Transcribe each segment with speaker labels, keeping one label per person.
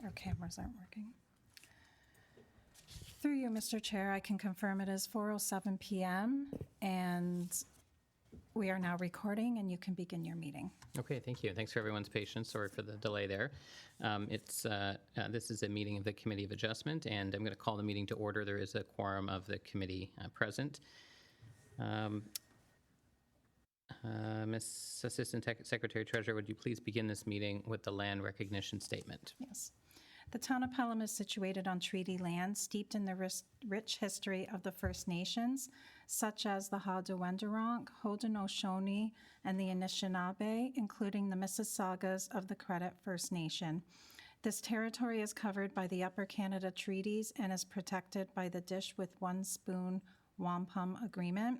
Speaker 1: Our cameras aren't working. Through you, Mr. Chair, I can confirm it is 4:07 p.m. and we are now recording, and you can begin your meeting.
Speaker 2: Okay, thank you. Thanks for everyone's patience. Sorry for the delay there. This is a meeting of the Committee of Adjustment, and I'm going to call the meeting to order. There is a quorum of the committee present. Ms. Assistant Secretary Treasurer, would you please begin this meeting with the land recognition statement?
Speaker 1: Yes. The town of Pelham is situated on treaty land steeped in the rich history of the First Nations, such as the Haudenosaunee, Haudenosaunee, and the Anishinaabe, including the Mississaugas of the Credit First Nation. This territory is covered by the Upper Canada Treaties and is protected by the Dish with One Spoon Wampum Agreement.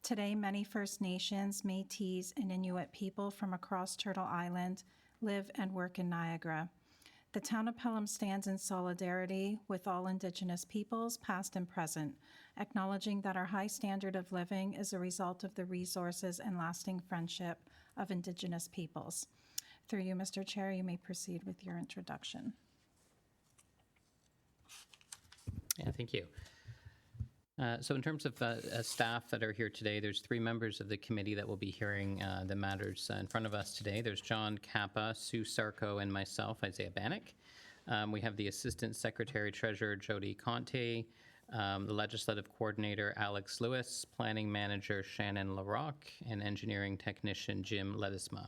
Speaker 1: Today, many First Nations, Métis, and Inuit people from across Turtle Island live and work in Niagara. The town of Pelham stands in solidarity with all Indigenous peoples, past and present, acknowledging that our high standard of living is a result of the resources and lasting friendship of Indigenous peoples. Through you, Mr. Chair, you may proceed with your introduction.
Speaker 2: Yeah, thank you. So in terms of staff that are here today, there's 3 members of the committee that will be hearing the matters in front of us today. There's John Kappa, Sue Sarko, and myself, Isaiah Bannock. We have the Assistant Secretary Treasurer, Jody Conte, the Legislative Coordinator, Alex Lewis, Planning Manager, Shannon LaRocque, and Engineering Technician, Jim Ledesma.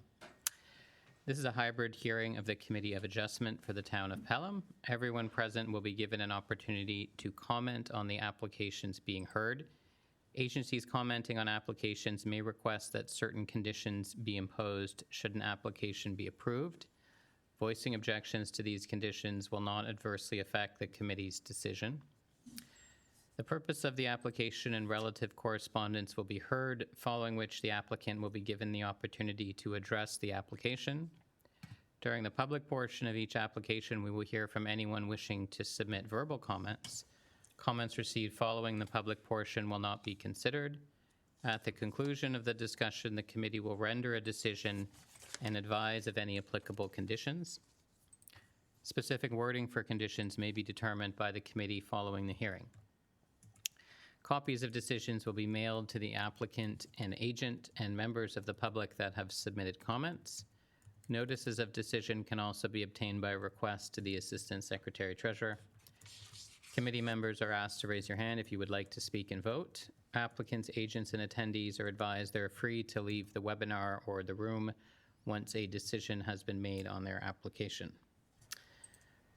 Speaker 2: This is a hybrid hearing of the Committee of Adjustment for the town of Pelham. Everyone present will be given an opportunity to comment on the applications being heard. Agencies commenting on applications may request that certain conditions be imposed should an application be approved. Voicing objections to these conditions will not adversely affect the committee's decision. The purpose of the application and relative correspondence will be heard, following which the applicant will be given the opportunity to address the application. During the public portion of each application, we will hear from anyone wishing to submit verbal comments. Comments received following the public portion will not be considered. At the conclusion of the discussion, the committee will render a decision and advise of any applicable conditions. Specific wording for conditions may be determined by the committee following the hearing. Copies of decisions will be mailed to the applicant and agent and members of the public that have submitted comments. Notices of decision can also be obtained by request to the Assistant Secretary Treasurer. Committee members are asked to raise your hand if you would like to speak and vote. Applicants, agents, and attendees are advised they're free to leave the webinar or the room once a decision has been made on their application.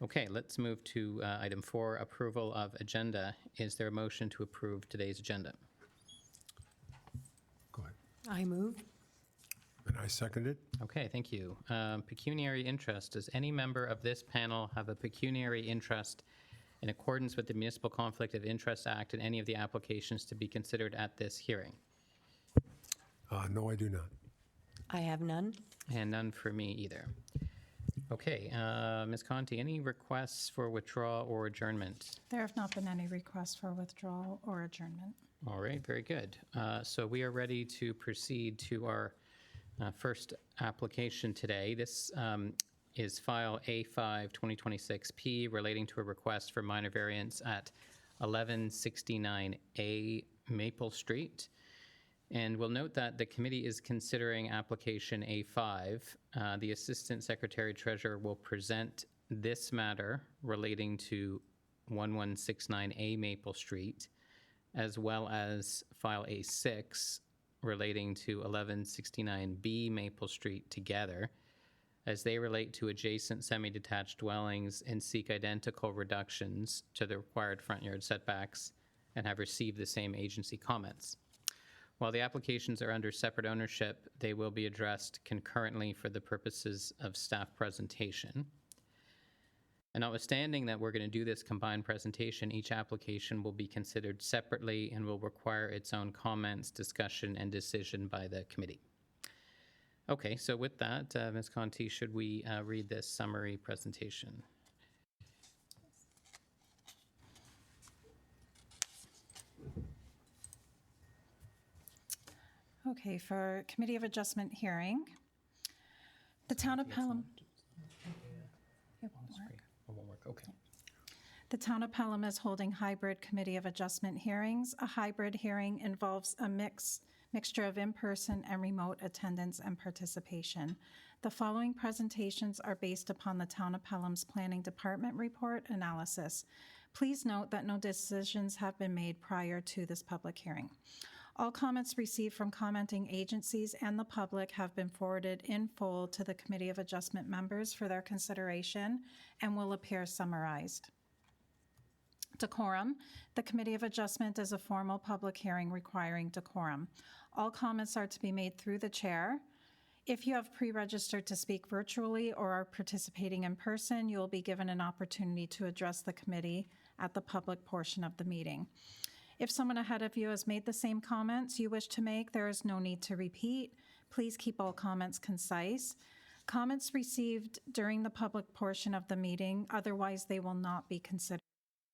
Speaker 2: Okay, let's move to item 4, approval of agenda. Is there a motion to approve today's agenda?
Speaker 3: Go ahead.
Speaker 4: I move.
Speaker 3: And I second it.
Speaker 2: Okay, thank you. Pecuniary interest. Does any member of this panel have a pecuniary interest in accordance with the Municipal Conflict of Interest Act in any of the applications to be considered at this hearing?
Speaker 3: No, I do not.
Speaker 4: I have none.
Speaker 2: And none for me either. Okay, Ms. Conti, any requests for withdrawal or adjournment?
Speaker 1: There have not been any requests for withdrawal or adjournment.
Speaker 2: All right, very good. So we are ready to proceed to our first application today. This is file A5 2026P relating to a request for minor variance at 1169A Maple Street. And we'll note that the committee is considering application A5. The Assistant Secretary Treasurer will present this matter relating to 1169A Maple Street, as well as file A6 relating to 1169B Maple Street together, as they relate to adjacent semi-detached dwellings and seek identical reductions to the required front yard setbacks and have received the same agency comments. While the applications are under separate ownership, they will be addressed concurrently for the purposes of staff presentation. And notwithstanding that we're going to do this combined presentation, each application will be considered separately and will require its own comments, discussion, and decision by the committee. Okay, so with that, Ms. Conti, should we read this summary presentation?
Speaker 1: Okay, for Committee of Adjustment hearing, the Town of Pelham. It won't work.
Speaker 2: It won't work, okay.
Speaker 1: The Town of Pelham is holding hybrid Committee of Adjustment hearings. A hybrid hearing involves a mixture of in-person and remote attendance and participation. The following presentations are based upon the Town of Pelham's Planning Department report analysis. Please note that no decisions have been made prior to this public hearing. All comments received from commenting agencies and the public have been forwarded in full to the Committee of Adjustment members for their consideration and will appear summarized. Decorum. The Committee of Adjustment is a formal public hearing requiring decorum. All comments are to be made through the chair. If you have pre-registered to speak virtually or are participating in person, you will be given an opportunity to address the committee at the public portion of the meeting. If someone ahead of you has made the same comments you wish to make, there is no need to repeat. Please keep all comments concise. Comments received during the public portion of the meeting, otherwise they will not be considered.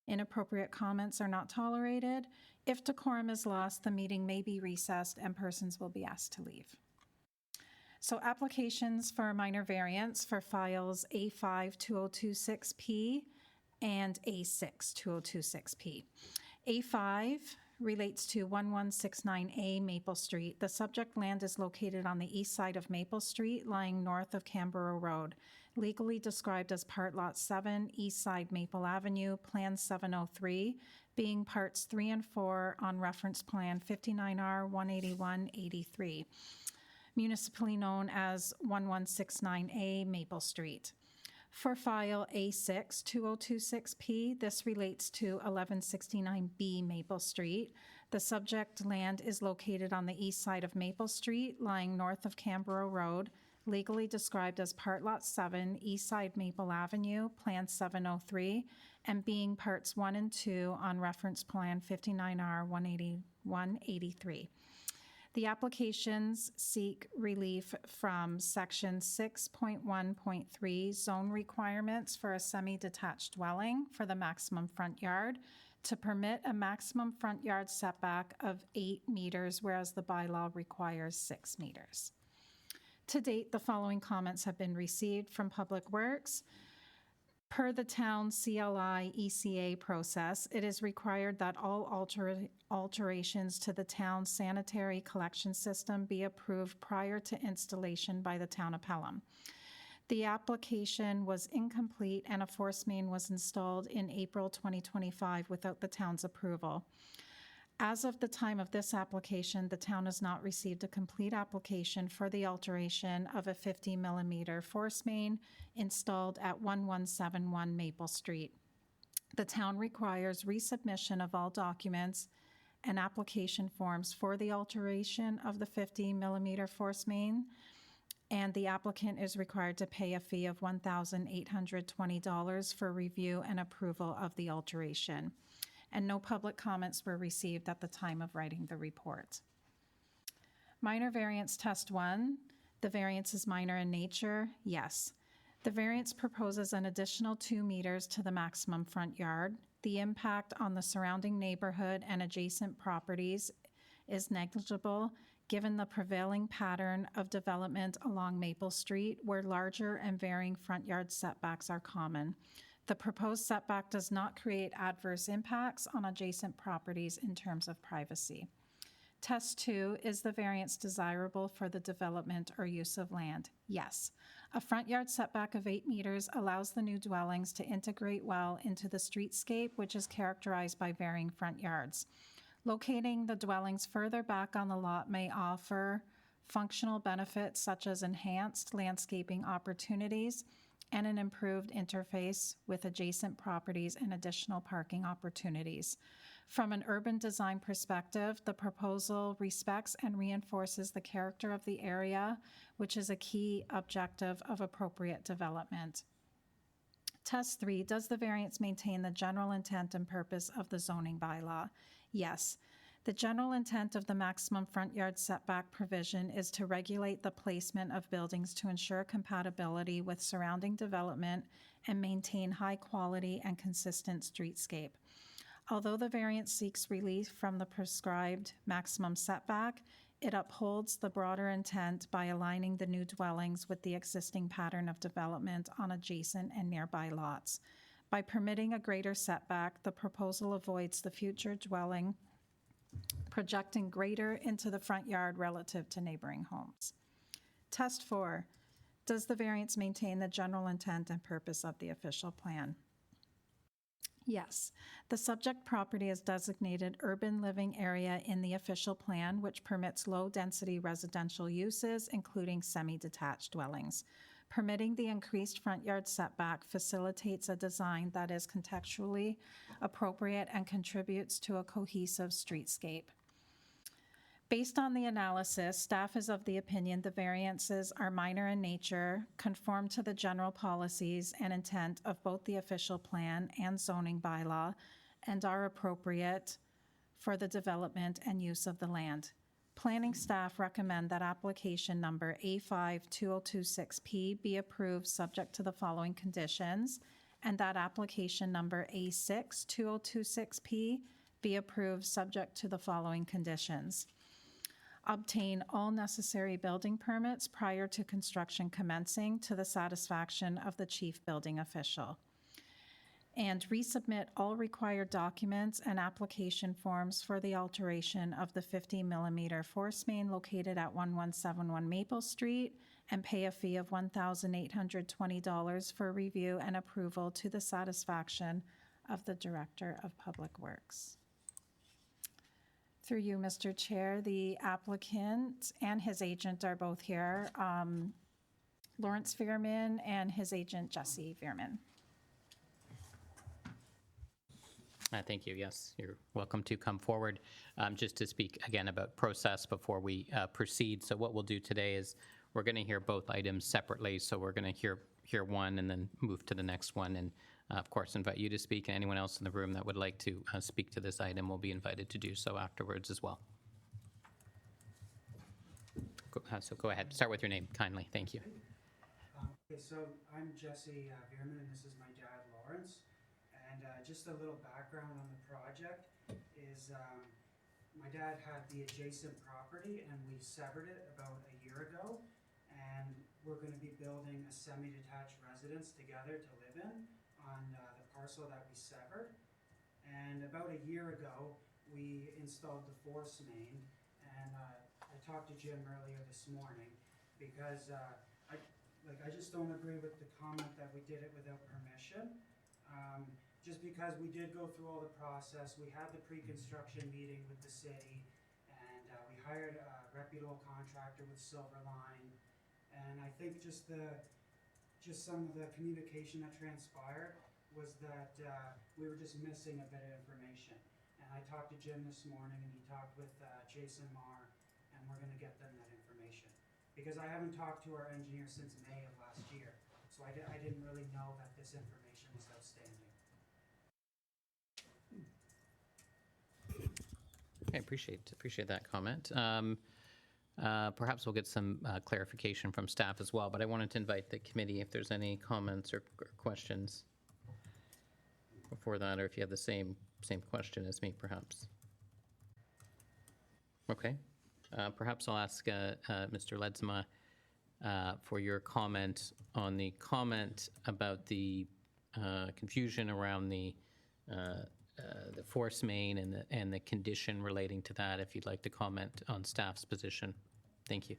Speaker 1: Inappropriate comments are not tolerated. If decorum is lost, the meeting may be recessed and persons will be asked to leave. So applications for minor variance for files A5 2026P and A6 2026P. A5 relates to 1169A Maple Street. The subject land is located on the east side of Maple Street, lying north of Canberra Road, legally described as Part Lot 7, East Side Maple Avenue, Plan 703, being Parts 3 and 4 on Reference Plan 59R 18183, municipally known as 1169A Maple Street. For file A6 2026P, this relates to 1169B Maple Street. The subject land is located on the east side of Maple Street, lying north of Canberra Road, legally described as Part Lot 7, East Side Maple Avenue, Plan 703, and being Parts 1 and 2 on Reference Plan 59R 18183. The applications seek relief from Section 6.1.3 zone requirements for a semi-detached dwelling for the maximum front yard to permit a maximum front yard setback of 8 meters, whereas the bylaw requires 6 meters. To date, the following comments have been received from Public Works. Per the town CLI ECA process, it is required that all alterations to the town's sanitary collection system be approved prior to installation by the town of Pelham. The application was incomplete and a force main was installed in April 2025 without the town's approval. As of the time of this application, the town has not received a complete application for the alteration of a 50-millimeter force main installed at 1171 Maple Street. The town requires resubmission of all documents and application forms for the alteration of the 50-millimeter force main, and the applicant is required to pay a fee of $1,820 for review and approval of the alteration. And no public comments were received at the time of writing the report. Minor variance test 1, the variance is minor in nature, yes. The variance proposes an additional 2 meters to the maximum front yard. The impact on the surrounding neighborhood and adjacent properties is negligible given the prevailing pattern of development along Maple Street where larger and varying front yard setbacks are common. The proposed setback does not create adverse impacts on adjacent properties in terms of privacy. Test 2, is the variance desirable for the development or use of land? Yes. A front yard setback of 8 meters allows the new dwellings to integrate well into the streetscape, which is characterized by varying front yards. Locating the dwellings further back on the lot may offer functional benefits such as enhanced landscaping opportunities and an improved interface with adjacent properties and additional parking opportunities. From an urban design perspective, the proposal respects and reinforces the character of the area, which is a key objective of appropriate development. Test 3, does the variance maintain the general intent and purpose of the zoning bylaw? Yes. The general intent of the maximum front yard setback provision is to regulate the placement of buildings to ensure compatibility with surrounding development and maintain high quality and consistent streetscape. Although the variance seeks relief from the prescribed maximum setback, it upholds the broader intent by aligning the new dwellings with the existing pattern of development on adjacent and nearby lots. By permitting a greater setback, the proposal avoids the future dwelling projecting greater into the front yard relative to neighboring homes. Test 4. Does the variance maintain the general intent and purpose of the official plan? Yes. The subject property is designated urban living area in the official plan, which permits low-density residential uses, including semi-detached dwellings. Permitting the increased front yard setback facilitates a design that is contextually appropriate and contributes to a cohesive streetscape. Based on the analysis, staff is of the opinion the variances are minor in nature, conform to the general policies and intent of both the official plan and zoning bylaw, and are appropriate for the development and use of the land. Planning staff recommend that application number A5-2026P be approved subject to the following conditions, and that application number A6-2026P be approved subject to the following conditions. Obtain all necessary building permits prior to construction commencing to the satisfaction of the chief building official. And resubmit all required documents and application forms for the alteration of the 50-millimeter force main located at 1171 Maple Street, and pay a fee of $1,820 for review and approval to the satisfaction of the Director of Public Works. Through you, Mr. Chair, the applicant and his agent are both here, Lawrence Veerman and his agent, Jesse Veerman.
Speaker 2: Thank you. Yes, you're welcome to come forward. Just to speak again about process before we proceed. So what we'll do today is we're going to hear both items separately. So we're going to hear one and then move to the next one. And of course, invite you to speak, and anyone else in the room that would like to speak to this item will be invited to do so afterwards as well. So go ahead. Start with your name, kindly. Thank you.
Speaker 5: Okay, so I'm Jesse Veerman, and this is my dad, Lawrence. And just a little background on the project is my dad had the adjacent property, and we severed it about a year ago. And we're going to be building a semi-detached residence together to live in on the parcel that we severed. And about a year ago, we installed the force main, and I talked to Jim earlier this morning because I just don't agree with the comment that we did it without permission. Just because we did go through all the process, we had the pre-construction meeting with the city, and we hired a reputable contractor with Silverline, and I think just some of the communication that transpired was that we were just missing a bit of information. And I talked to Jim this morning, and he talked with Jason Marr, and we're going to get them that information. Because I haven't talked to our engineer since May of last year, so I didn't really know that this information was outstanding.
Speaker 2: I appreciate that comment. Perhaps we'll get some clarification from staff as well, but I wanted to invite the committee if there's any comments or questions before that, or if you have the same question as me, perhaps. Okay. Perhaps I'll ask Mr. Ledzma for your comment on the comment about the confusion around the force main and the condition relating to that, if you'd like to comment on staff's position. Thank you.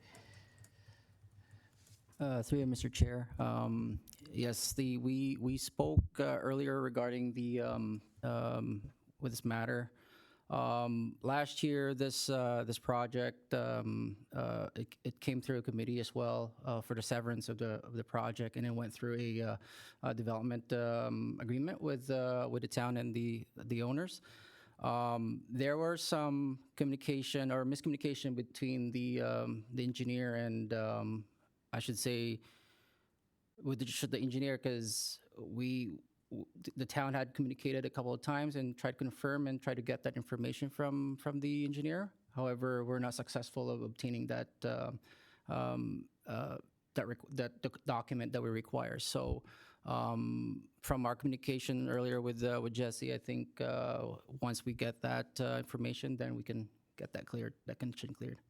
Speaker 6: Through you, Mr. Chair. Yes, we spoke earlier regarding the with this matter. Last year, this project it came through a committee as well for the severance of the project, and it went through a development agreement with the town and the owners. There were some communication or miscommunication between the engineer and I should say with the engineer, because the town had communicated a couple of times and tried to confirm and try to get that information from the engineer. However, we're not successful of obtaining that document that we require. So from our communication earlier with Jesse, I think once we get that information, then we can get that condition cleared.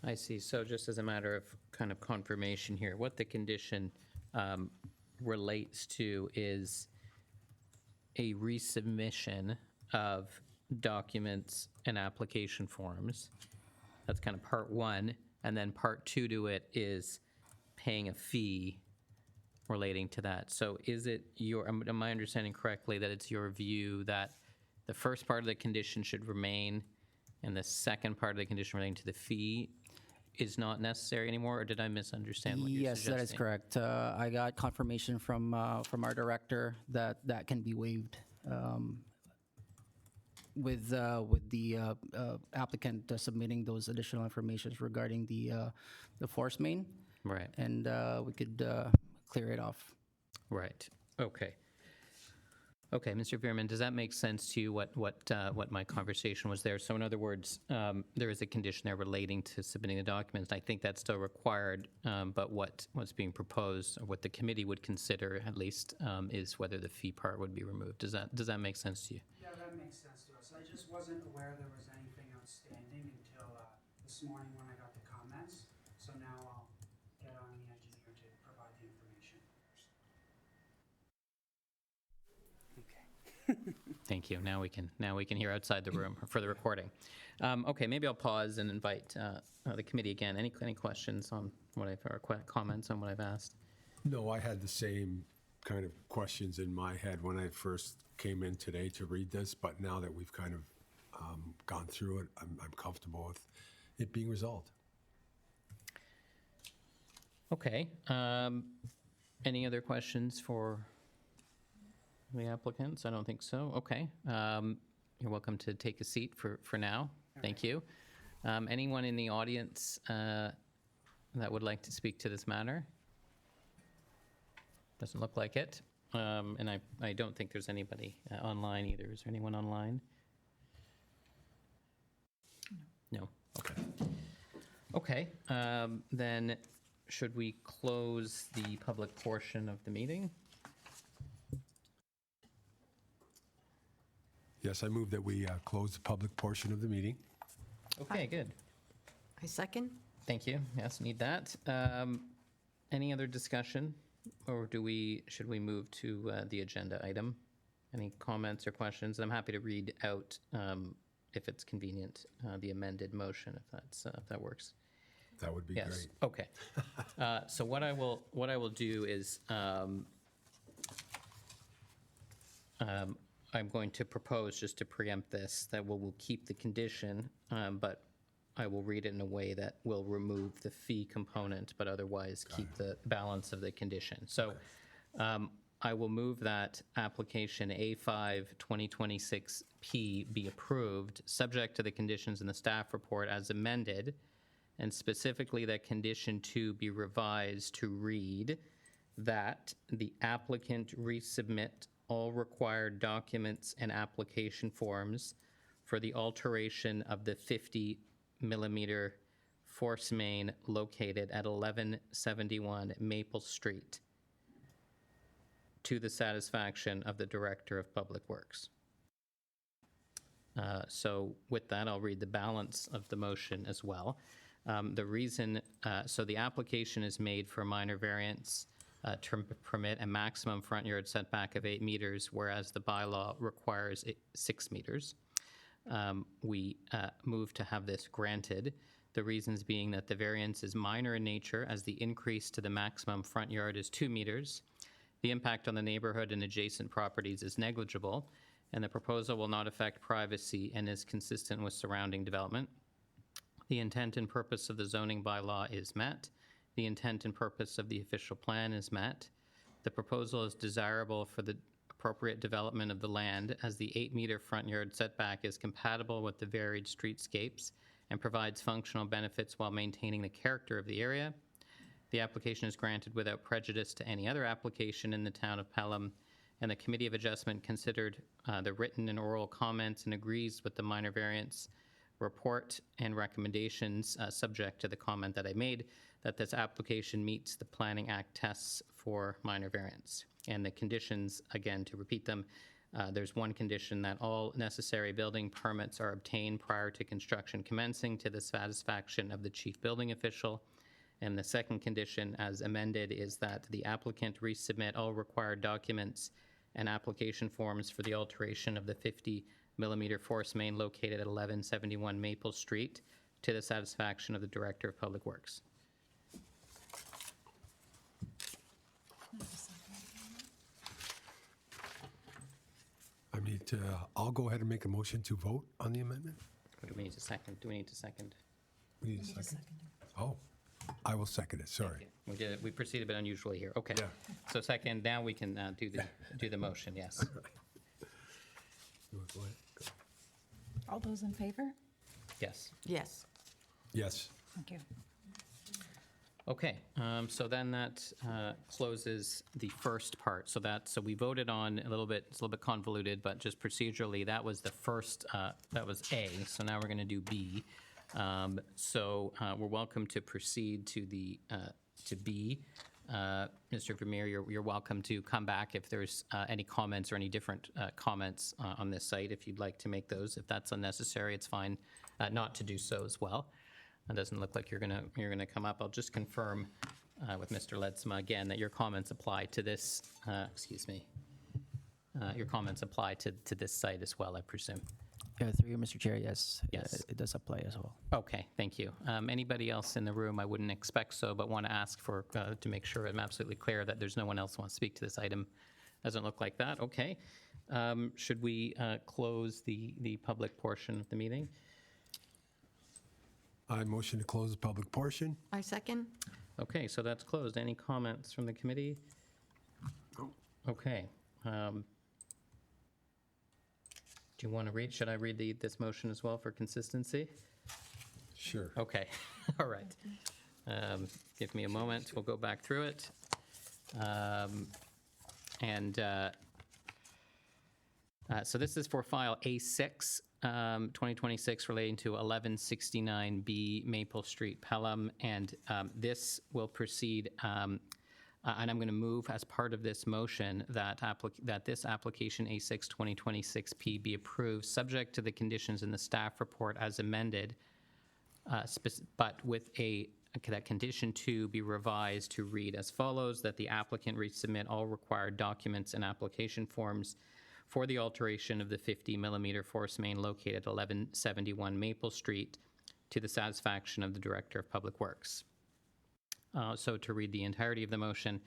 Speaker 2: I see. So just as a matter of kind of confirmation here, what the condition relates to is a resubmission of documents and application forms. That's kind of part one. And then part two to it is paying a fee relating to that. So is it your, am I understanding correctly that it's your view that the first part of the condition should remain and the second part of the condition relating to the fee is not necessary anymore, or did I misunderstand what you're
Speaker 6: Yes,
Speaker 2: suggesting?
Speaker 6: that is correct. I got confirmation from our director that that can be waived with the applicant submitting those additional informations regarding the force main,
Speaker 2: Right,
Speaker 6: and we could clear it off.
Speaker 2: right, okay. Okay, Mr. Veerman, does that make sense to you, what my conversation was there? So in other words, there is a condition there relating to submitting the documents. I think that's still required, but what's being proposed, or what the committee would consider at least, is whether the fee part would be removed. Does that make sense to you?
Speaker 5: Yeah, that makes sense to us. I just wasn't aware there was anything outstanding until this morning when I got the comments. So now I'll get on the engineer to provide the information.
Speaker 2: Thank you. Now we can hear outside the room for the recording. Okay, maybe I'll pause and invite the committee again. Any questions on what I've, or comments on what I've asked?
Speaker 3: No, I had the same kind of questions in my head when I first came in today to read this, but now that we've kind of gone through it, I'm comfortable with it being resolved.
Speaker 2: Okay. Any other questions for the applicants? I don't think so. Okay. You're welcome to take a seat for now. Thank you. Anyone in the audience that would like to speak to this matter? Doesn't look like it. And I don't think there's anybody online either. Is there anyone online? No. Okay. Okay. Then should we close the public portion of the meeting?
Speaker 3: Yes, I move that we close the public portion of the meeting.
Speaker 2: Okay, good.
Speaker 4: I second.
Speaker 2: Thank you. Yes, need that. Any other discussion, or should we move to the agenda item? Any comments or questions? I'm happy to read out, if it's convenient, the amended motion, if that works.
Speaker 3: That would be
Speaker 2: Yes.
Speaker 3: great.
Speaker 2: Okay. So what I will do is I'm going to propose, just to preempt this, that we'll keep the condition, but I will read it in a way that will remove the fee component, but otherwise keep the balance of the condition. So I will move that application A5 2026P be approved, subject to the conditions in the staff report as amended, and specifically that condition 2 be revised to read that the applicant resubmit all required documents and application forms for the alteration of the 50 millimeter force main located at 1171 Maple Street to the satisfaction of the Director of Public Works. So with that, I'll read the balance of the motion as well. The reason, so the application is made for minor variance to permit a maximum front yard setback of 8 meters, whereas the bylaw requires 6 meters. We move to have this granted. The reasons being that the variance is minor in nature, as the increase to the maximum front yard is 2 meters. The impact on the neighborhood and adjacent properties is negligible, and the proposal will not affect privacy and is consistent with surrounding development. The intent and purpose of the zoning bylaw is met. The intent and purpose of the official plan is met. The proposal is desirable for the appropriate development of the land, as the 8-meter front yard setback is compatible with the varied streetscapes and provides functional benefits while maintaining the character of the area. The application is granted without prejudice to any other application in the town of Pelham, and the Committee of Adjustment considered the written and oral comments and agrees with the minor variance report and recommendations, subject to the comment that I made, that this application meets the Planning Act tests for minor variance. And the conditions, again, to repeat them, There's one condition that all necessary building permits are obtained prior to construction commencing to the satisfaction of the chief building official. And the second condition, as amended, is that the applicant resubmit all required documents and application forms for the alteration of the 50-millimeter force main located at 1171 Maple Street to the satisfaction of the Director of Public Works.
Speaker 3: I need to, I'll go ahead and make a motion to vote on the amendment.
Speaker 2: Do we need to second? Do we need to second?
Speaker 3: We need a second? Oh, I will second it, sorry.
Speaker 2: We proceeded a bit unusually here. Okay.
Speaker 3: Yeah.
Speaker 2: So second, now we can do the motion, yes.
Speaker 3: You wanna go ahead? Go.
Speaker 1: All those in favor?
Speaker 2: Yes.
Speaker 4: Yes.
Speaker 3: Yes,
Speaker 1: Thank you.
Speaker 2: Okay, so then that closes the first part. So we voted on a little bit, it's a little bit convoluted, but just procedurally, that was the first, that was A. So now we're going to do B. We're welcome to proceed to to B. Mr. Vermeer, you're welcome to come back if there's any comments or any different comments on this site. If you'd like to make those, if that's unnecessary, it's fine not to do so as well. It doesn't look like you're gonna come up. I'll just confirm with Mr. Ledsma again that your comments apply to this. Your comments apply to this site as well, I presume.
Speaker 6: Through you, Mr. Chair, yes.
Speaker 2: Yes.
Speaker 6: It does apply as well.
Speaker 2: Okay, thank you. Anybody else in the room? I wouldn't expect so, but want to ask for to make sure I'm absolutely clear that there's no one else who wants to speak to this item. Doesn't look like that. Okay. Should we close the public portion of the meeting?
Speaker 3: I motion to close the public portion.
Speaker 4: I second.
Speaker 2: Okay, so that's closed. Any comments from the committee? Okay. Do you want to read? Should I read this motion as well for consistency?
Speaker 3: Sure.
Speaker 2: Okay, all right. Give me a moment. We'll go back through it. So this is for file A6, 2026, relating to 1169B Maple Street, Pelham, and this will proceed, and I'm going to move as part of this motion that this application A6 2026P be approved, subject to the conditions in the staff report as amended, but with that condition 2 be revised to read as follows: that the applicant resubmit all required documents and application forms for the alteration of the 50-millimeter force main located at 1171 Maple Street to the satisfaction of the Director of Public Works. So to read the entirety of the motion,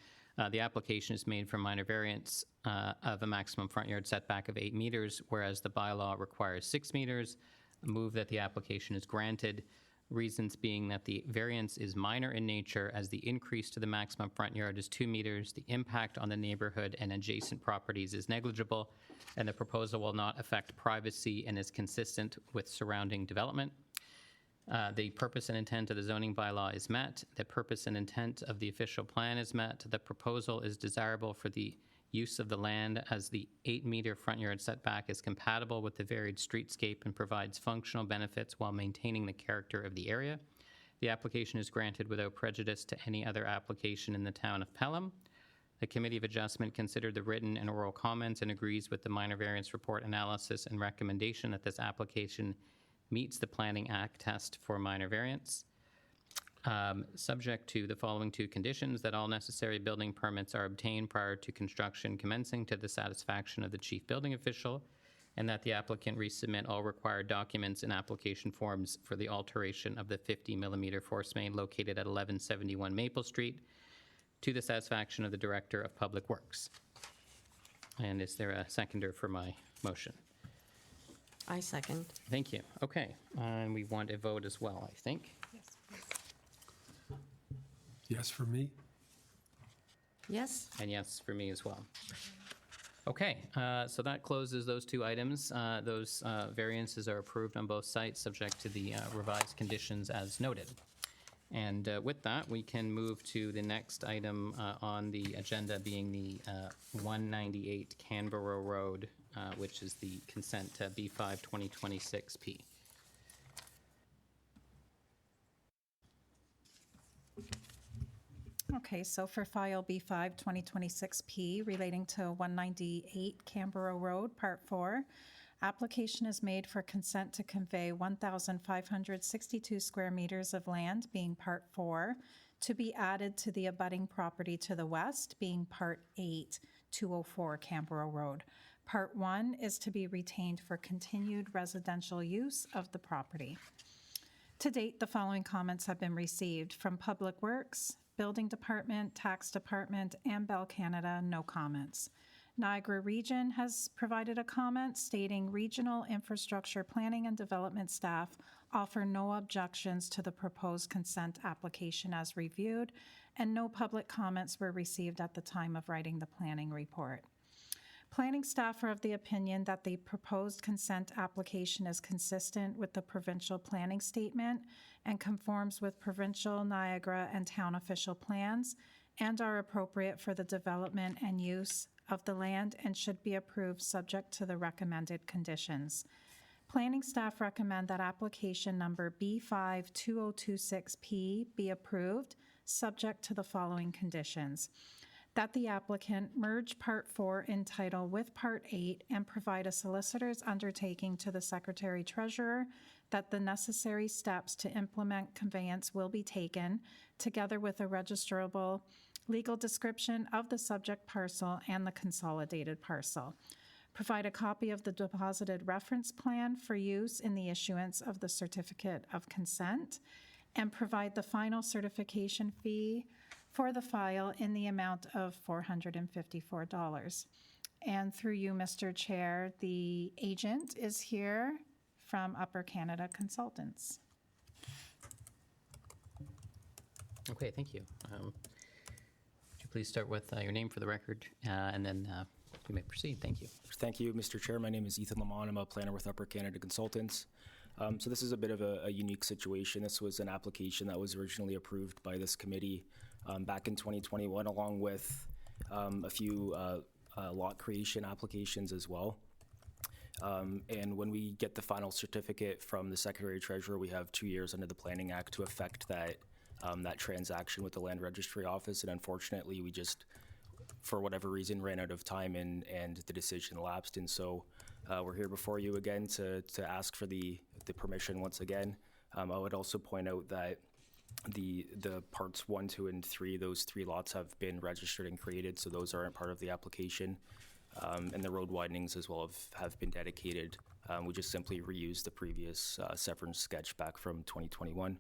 Speaker 2: the application is made for minor variance of a maximum front yard setback of 8 meters, whereas the bylaw requires 6 meters. Move that the application is granted. Reasons being that the variance is minor in nature, as the increase to the maximum front yard is 2 meters, the impact on the neighborhood and adjacent properties is negligible, and the proposal will not affect privacy and is consistent with surrounding development. The purpose and intent of the zoning bylaw is met. The purpose and intent of the official plan is met. The proposal is desirable for the use of the land, as the 8-meter front yard setback is compatible with the varied streetscape and provides functional benefits while maintaining the character of the area. The application is granted without prejudice to any other application in the town of Pelham. The Committee of Adjustment considered the written and oral comments and agrees with the minor variance report analysis and recommendation that this application meets the Planning Act test for minor variance. Subject to the following 2 conditions: that all necessary building permits are obtained prior to construction commencing to the satisfaction of the chief building official, and that the applicant resubmit all required documents and application forms for the alteration of the 50-millimeter force main located at 1171 Maple Street to the satisfaction of the Director of Public Works. And is there a seconder for my motion?
Speaker 4: I second.
Speaker 2: Thank you. Okay, and we want a vote as well, I think.
Speaker 3: Yes for me?
Speaker 4: Yes.
Speaker 2: And yes for me as well. Okay, so that closes those 2 items. Those variances are approved on both sites, subject to the revised conditions as noted. And with that, we can move to the next item on the agenda, being the 198 Canberra Road, which is the consent B5 2026P.
Speaker 1: Okay, so for file B5 2026P relating to 198 Canberra Road, Part 4, application is made for consent to convey 1,562 square meters of land, being Part 4, to be added to the abutting property to the west, being Part 8, 204 Canberra Road. Part 1 is to be retained for continued residential use of the property. To date, the following comments have been received from Public Works, Building Department, Tax Department, and Bell Canada, no comments. Niagara Region has provided a comment stating Regional Infrastructure Planning and Development staff offer no objections to the proposed consent application as reviewed, and no public comments were received at the time of writing the planning report. Planning staff are of the opinion that the proposed consent application is consistent with the provincial planning statement and conforms with provincial, Niagara, and town official plans, and are appropriate for the development and use of the land and should be approved subject to the recommended conditions. Planning staff recommend that application number B52026P be approved, subject to the following conditions: that the applicant merge Part 4 in title with Part 8 and provide a solicitor's undertaking to the Secretary-Treasurer that the necessary steps to implement conveyance will be taken, together with a registrable legal description of the subject parcel and the consolidated parcel. Provide a copy of the deposited reference plan for use in the issuance of the certificate of consent, and provide the final certification fee for the file in the amount of $454. And through you, Mr. Chair, the agent is here from Upper Canada Consultants.
Speaker 2: Okay, thank you. Would you please start with your name for the record, and then you may proceed. Thank you.
Speaker 7: Thank you, Mr. Chair. My name is Ethan Lamont. I'm a planner with Upper Canada Consultants. So this is a bit of a unique situation. This was an application that was originally approved by this committee back in 2021, along with a few lot creation applications as well. And when we get the final certificate from the Secretary-Treasurer, we have 2 years under the Planning Act to effect that that transaction with the Land Registry Office. And unfortunately, we just, for whatever reason, ran out of time and the decision lapsed. And so we're here before you again to ask for the permission once again. I would also point out that the parts 1, 2, and 3, those 3 lots have been registered and created, so those aren't part of the application. And the road widenings as well have been dedicated. We just simply reused the previous severance sketch back from 2021.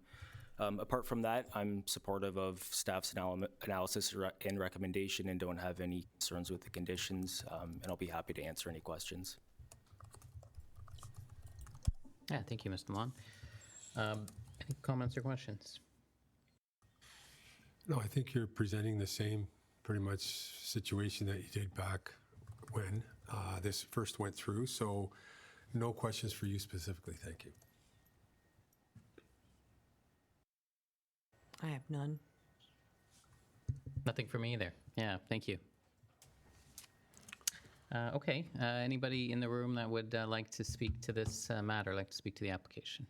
Speaker 7: Apart from that, I'm supportive of staff's analysis and recommendation and don't have any concerns with the conditions, and I'll be happy to answer any questions.
Speaker 2: Yeah, thank you, Mr. Lamont. Any comments or questions?
Speaker 3: No, I think you're presenting the same pretty much situation that you did back when this first went through. So no questions for you specifically. Thank you.
Speaker 4: I have none.
Speaker 2: Nothing for me either. Yeah, thank you. Okay, anybody in the room that would like to speak to this matter, like to speak to the application?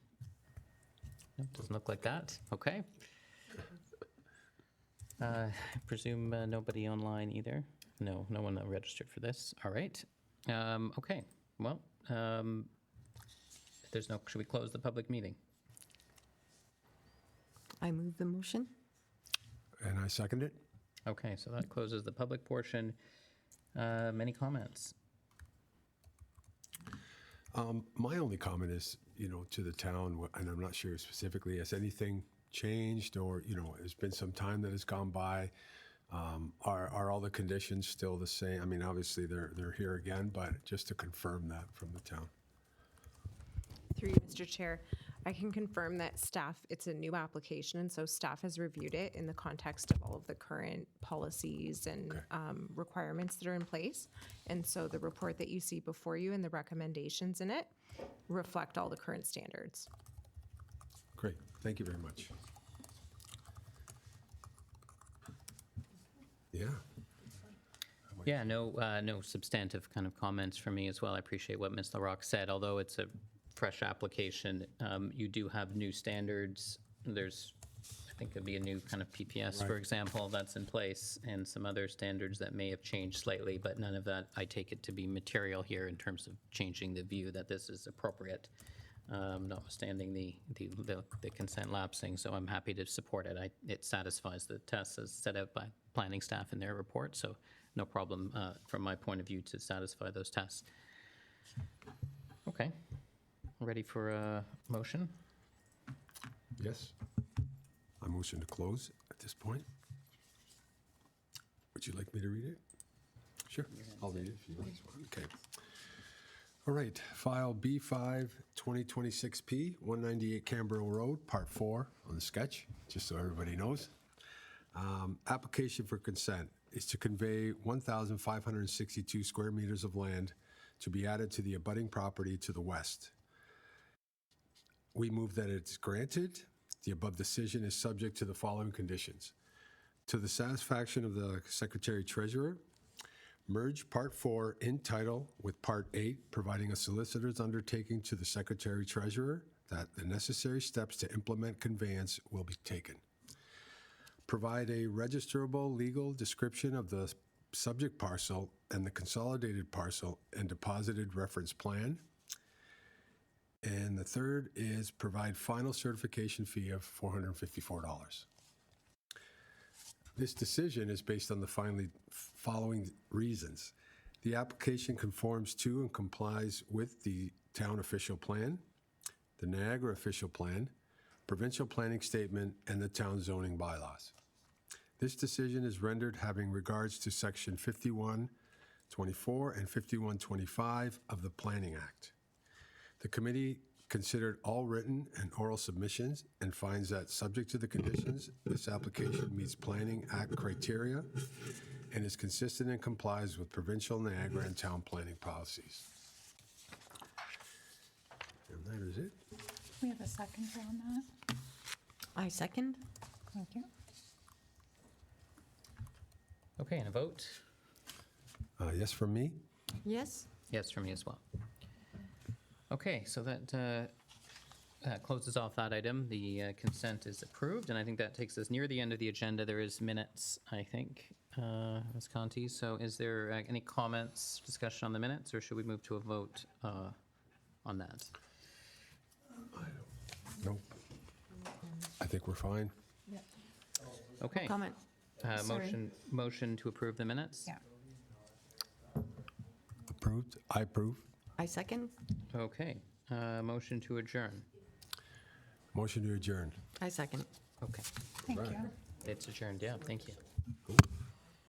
Speaker 2: No, doesn't look like that. Okay. I presume nobody online either? No, no one registered for this. All right. Okay, well, if there's no, should we close the public meeting?
Speaker 4: I move the motion.
Speaker 3: And I second it.
Speaker 2: Okay, so that closes the public portion. Any comments?
Speaker 3: My only comment is, to the town, and I'm not sure specifically, has anything changed, or, there's been some time that has gone by. Are all the conditions still the same? I mean, obviously they're here again, but just to confirm that from the town.
Speaker 8: Through you, Mr. Chair, I can confirm that staff, it's a new application, and so staff has reviewed it in the context of all of the current policies and requirements that are in place. And so the report that you see before you and the recommendations in it reflect all the current standards.
Speaker 3: Great. Thank you very much. Yeah.
Speaker 2: Yeah, no substantive kind of comments from me as well. I appreciate what Ms. LaRocque said. Although it's a fresh application, you do have new standards. There's, I think it'd be a new kind of PPS, for
Speaker 3: Right.
Speaker 2: example, that's in place, and some other standards that may have changed slightly, but none of that, I take it to be material here in terms of changing the view that this is appropriate, notwithstanding the consent lapsing, so I'm happy to support it. It satisfies the tests as set out by planning staff in their report, so no problem from my point of view to satisfy those tests. Okay, ready for a motion?
Speaker 3: Yes? I motion to close at this point. Would you like me to read it? Sure, I'll read it if you want. Okay. All right, file B5 2026P, 198 Canberra Road, Part 4 on the sketch, just so everybody knows. Application for consent is to convey 1,562 square meters of land to be added to the abutting property to the west. We move that it's granted. The above decision is subject to the following conditions. To the satisfaction of the Secretary Treasurer, merge Part 4 in title with Part 8, providing a solicitor's undertaking to the Secretary Treasurer that the necessary steps to implement conveyance will be taken. Provide a registrable legal description of the subject parcel and the consolidated parcel and deposited reference plan. And the third is provide final certification fee of $454. This decision is based on the following reasons. The application conforms to and complies with the town official plan, the Niagara official plan, provincial planning statement, and the town zoning bylaws. This decision is rendered having regards to Section 5124 and 5125 of the Planning Act. The committee considered all written and oral submissions and finds that, subject to the conditions, this application meets Planning Act criteria and is consistent and complies with provincial, Niagara, and town planning policies. And that is it.
Speaker 1: We have a second on that.
Speaker 4: I second.
Speaker 1: Thank you.
Speaker 2: Okay, and a vote?
Speaker 3: Yes from me?
Speaker 4: Yes?
Speaker 2: Yes, from me as well. Okay, so that closes off that item. The consent is approved, and I think that takes us near the end of the agenda. There is minutes, I think, Ms. Conti. So is there any comments, discussion on the minutes, or should we move to a vote on that?
Speaker 3: Nope. I think we're fine.
Speaker 2: Okay.
Speaker 4: Comment.
Speaker 2: Motion to approve the minutes?
Speaker 1: Yeah.
Speaker 3: Approved? I approve.
Speaker 4: I second.
Speaker 2: Okay. Motion to adjourn?
Speaker 3: Motion to adjourn.
Speaker 4: I second.
Speaker 2: Okay.
Speaker 1: Thank
Speaker 3: Right.
Speaker 1: you.
Speaker 2: It's adjourned, yeah, thank you.